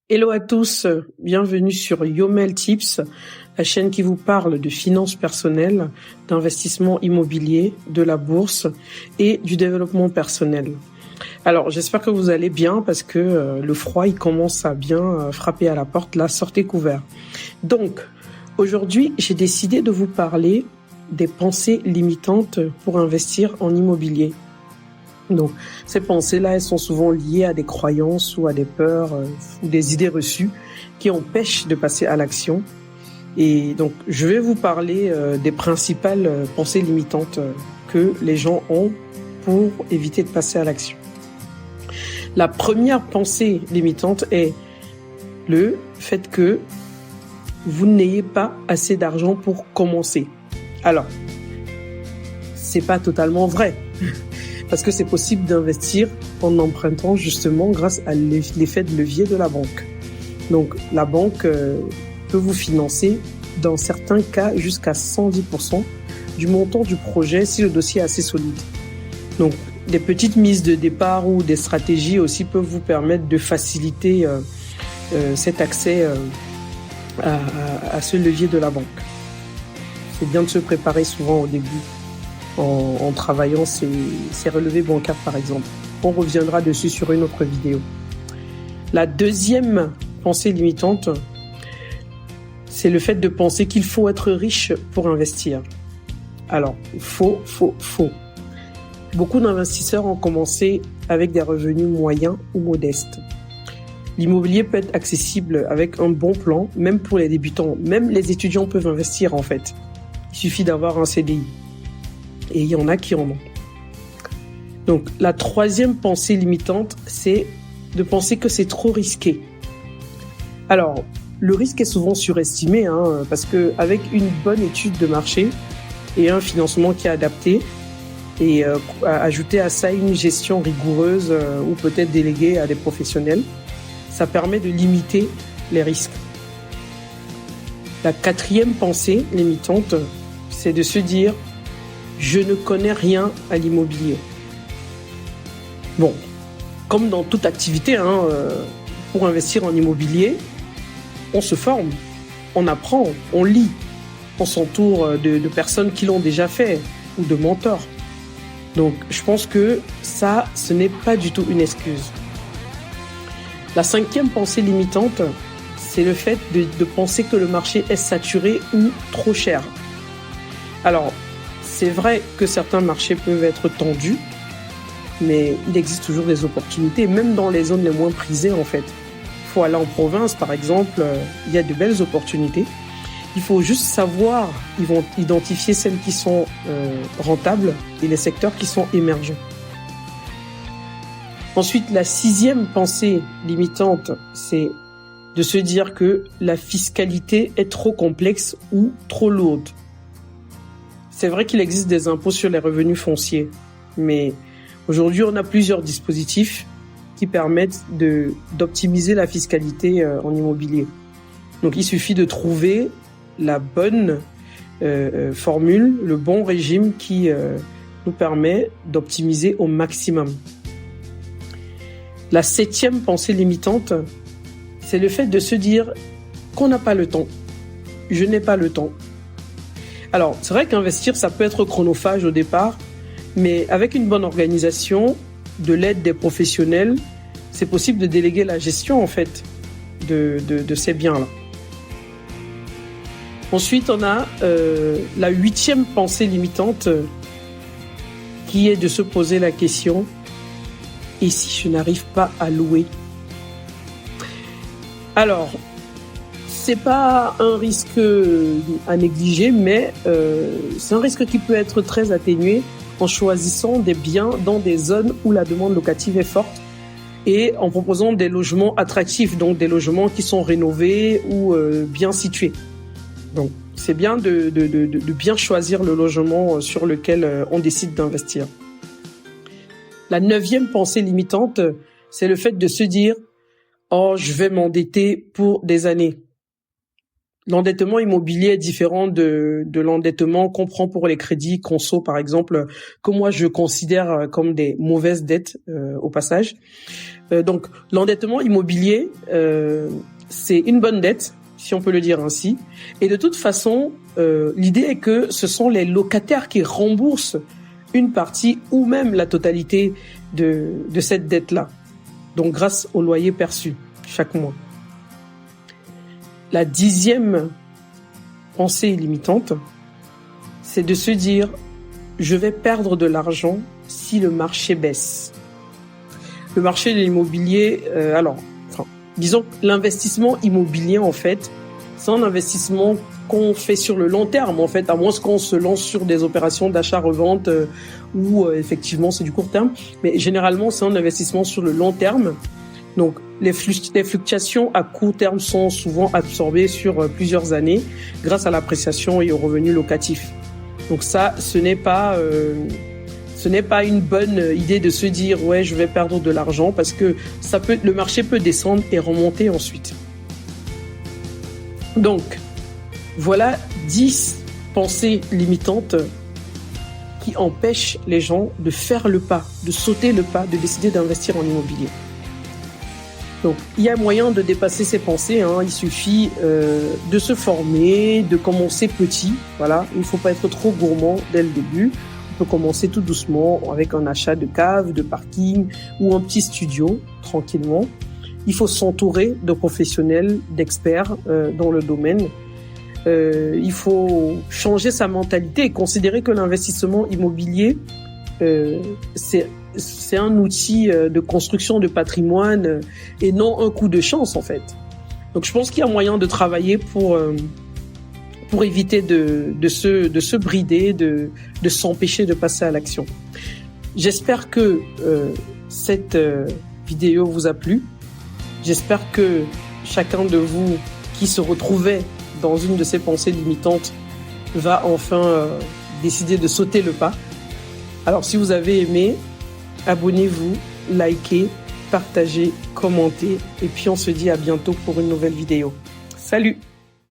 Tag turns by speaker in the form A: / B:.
A: Hello à tous, bienvenue sur Yomel Tips, la chaîne qui vous parle de finances personnelles, d'investissement immobilier, de la bourse et du développement personnel. Alors j'espère que vous allez bien parce que le froid il commence à bien frapper à la porte, là sortez couverts. Donc aujourd'hui j'ai décidé de vous parler des pensées limitantes pour investir en immobilier. Donc, ces pensées-là, elles sont souvent liées à des croyances ou à des peurs ou des idées reçues qui empêchent de passer à l'action. Et donc, je vais vous parler des principales pensées limitantes que les gens ont pour éviter de passer à l'action. La première pensée limitante est le fait que vous n'ayez pas assez d'argent pour commencer. Alors, c'est pas totalement vrai. Parce que c'est possible d'investir en empruntant justement grâce à l'effet de levier de la banque. Donc la banque peut vous financer dans certains cas jusqu'à 110% du montant du projet si le dossier est assez solide. Donc des petites mises de départ ou des stratégies aussi peuvent vous permettre de faciliter cet accès à ce levier de la banque. C'est bien de se préparer souvent au début. En travaillant ces relevés bancaires par exemple. On reviendra dessus sur une autre vidéo. La deuxième pensée limitante, c'est le fait de penser qu'il faut être riche pour investir. Alors, faux. Beaucoup d'investisseurs ont commencé avec des revenus moyens ou modestes. L'immobilier peut être accessible avec un bon plan, même pour les débutants. Même les étudiants peuvent investir en fait. Il suffit d'avoir un CDI. Et il y en a qui en ont. Donc, la troisième pensée limitante, c'est de penser que c'est trop risqué. Alors, le risque est souvent surestimé, parce que avec une bonne étude de marché et un financement qui est adapté, et ajouter à ça une gestion rigoureuse ou peut-être déléguée à des professionnels, ça permet de limiter les risques. La quatrième pensée limitante, c'est de se dire je ne connais rien à l'immobilier. Bon, comme dans toute activité, pour investir en immobilier, on se forme, on apprend, on lit, on s'entoure de personnes qui l'ont déjà fait ou de mentors. Donc, je pense que ça, ce n'est pas du tout une excuse. La cinquième pensée limitante, c'est le fait de penser que le marché est saturé ou trop cher. Alors, c'est vrai que certains marchés peuvent être tendus, mais il existe toujours des opportunités, même dans les zones les moins prisées en fait. Il faut aller en province par exemple, il y a de belles opportunités. Il faut juste savoir, ils vont identifier celles qui sont rentables et les secteurs qui sont émergents. Ensuite, la sixième pensée limitante, c'est de se dire que la fiscalité est trop complexe ou trop lourde. C'est vrai qu'il existe des impôts sur les revenus fonciers, mais aujourd'hui, on a plusieurs dispositifs qui permettent d'optimiser la fiscalité en immobilier. Donc, il suffit de trouver la bonne formule, le bon régime qui nous permet d'optimiser au maximum. La septième pensée limitante, c'est le fait de se dire qu'on n'a pas le temps. Je n'ai pas le temps. Alors, c'est vrai qu'investir, ça peut être chronophage au départ, mais avec une bonne organisation, de l'aide des professionnels, c'est possible de déléguer la gestion, en fait, de ces biens-là. Ensuite, on a la huitième pensée limitante, qui est de se poser la question, et si je n'arrive pas à louer? Alors, c'est pas un risque à négliger, mais c'est un risque qui peut être très atténué en choisissant des biens dans des zones où la demande locative est forte et en proposant des logements attractifs, donc des logements qui sont rénovés ou bien situés. Donc, c'est bien de bien choisir le logement sur lequel on décide d'investir. La neuvième pensée limitante, c'est le fait de se dire « Oh, je vais m'endetter pour des années ». L'endettement immobilier est différent de l'endettement qu'on prend pour les crédits conso, par exemple, que moi je considère comme des mauvaises dettes au passage. Donc, l'endettement immobilier, c'est une bonne dette, si on peut le dire ainsi. Et de toute façon, l'idée est que ce sont les locataires qui remboursent une partie ou même la totalité de cette dette-là. Donc, grâce au loyer perçu chaque mois. La 10e pensée limitante, c'est de se dire « je vais perdre de l'argent si le marché baisse ». Le marché de l'immobilier, disons que l'investissement immobilier, en fait, c'est un investissement qu'on fait sur le long terme, en fait, à moins qu'on se lance sur des opérations d'achat-revente où effectivement c'est du court terme. Mais généralement, c'est un investissement sur le long terme. Donc, les fluctuations à court terme sont souvent absorbées sur plusieurs années grâce à l'appréciation et aux revenus locatifs. Donc ça, ce n'est pas une bonne idée de se dire ouais, je vais perdre de l'argent parce que le marché peut descendre et remonter ensuite. Donc, voilà 10 pensées limitantes qui empêchent les gens de faire le pas, de sauter le pas, de décider d'investir en immobilier. Donc, il y a moyen de dépasser ces pensées. Il suffit de se former, de commencer petit. Voilà, il ne faut pas être trop gourmand dès le début. On peut commencer tout doucement avec un achat de cave, de parking ou un petit studio, tranquillement. Il faut s'entourer de professionnels, d'experts dans le domaine. Il faut changer sa mentalité et considérer que l'investissement immobilier, c'est un outil de construction de patrimoine et non un coup de chance en fait. Donc je pense qu'il y a moyen de travailler pour éviter de se brider, de s'empêcher de passer à l'action. J'espère que cette vidéo vous a plu. J'espère que chacun de vous qui se retrouvait dans une de ces pensées limitantes va enfin décider de sauter le pas. Alors si vous avez aimé, abonnez-vous, likez, partagez, commentez et puis on se dit à bientôt pour une nouvelle vidéo. Salut!